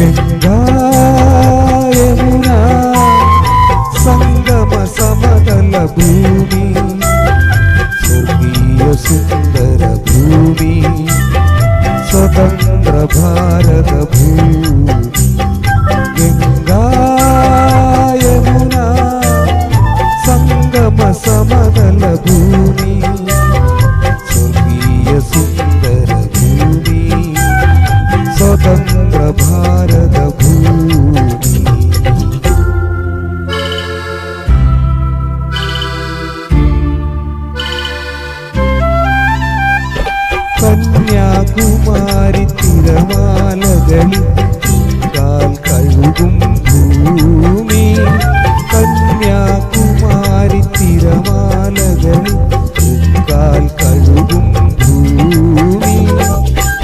गंगा यमुना संगम समतल भूमि स्वर्गीय सुंदर भूमि स्वतंत्र भारत भूमि गंगा यमुना संगम समतल भूमि स्वर्गीय सुंदर भूमि स्वतंत्र भारत भूमि കന്യാകുമാരി തിരമാലകളിൽ കാൽ കഴുകും ഭൂമി കന്യാകുമാരി തിരമാലകളിൽ കാൽ കഴുകും ഭൂമി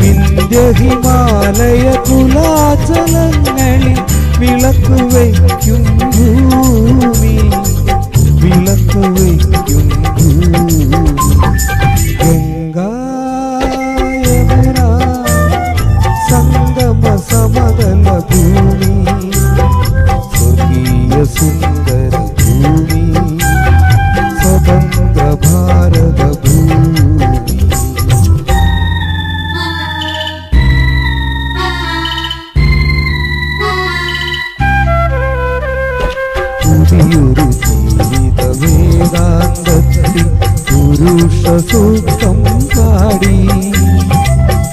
വിന്ധ്യ ഹിമാലയ കുലാചലങ്ങളിൽ വിളക്ക് വയ്ക്കും ഭൂമി വിളക്ക് വയ്ക്കും ഭൂമി ഗംഗാ യമുന സംഗമ സമതല ഭൂമി സ്വർഗീയ സുന്ദര ഭൂമി സ്വതന്ത്ര ഭാരത ഭൂമി പുതിയൊരു ജീവിത വേദാന്തത്തിൽ പുരുഷ സൂക്തം പാടി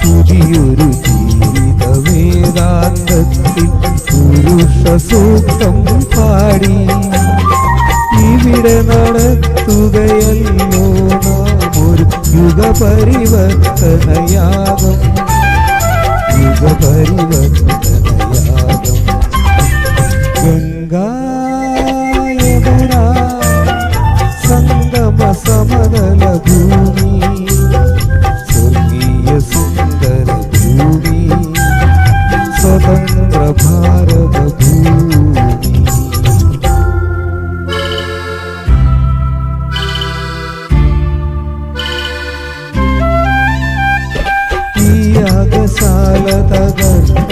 പുതിയൊരു ജീവിത വേദാന്തത്തിൽ പുരുഷ സൂക്തം പാടി ഇവിടെ നടത്തുകയല്ലോ നാം ഒരു യുഗപരിവർത്തനയാഗം യുഗപരിവർത്തനയാഗം ഗംഗാ യമുന സംഗമ സമതല ഭൂമി സ്വർഗീയ സുന്ദര ഭൂമി സ്വതന്ത്ര ഭാരത ഭൂമി ഈ യാഗശാല തകർത്ത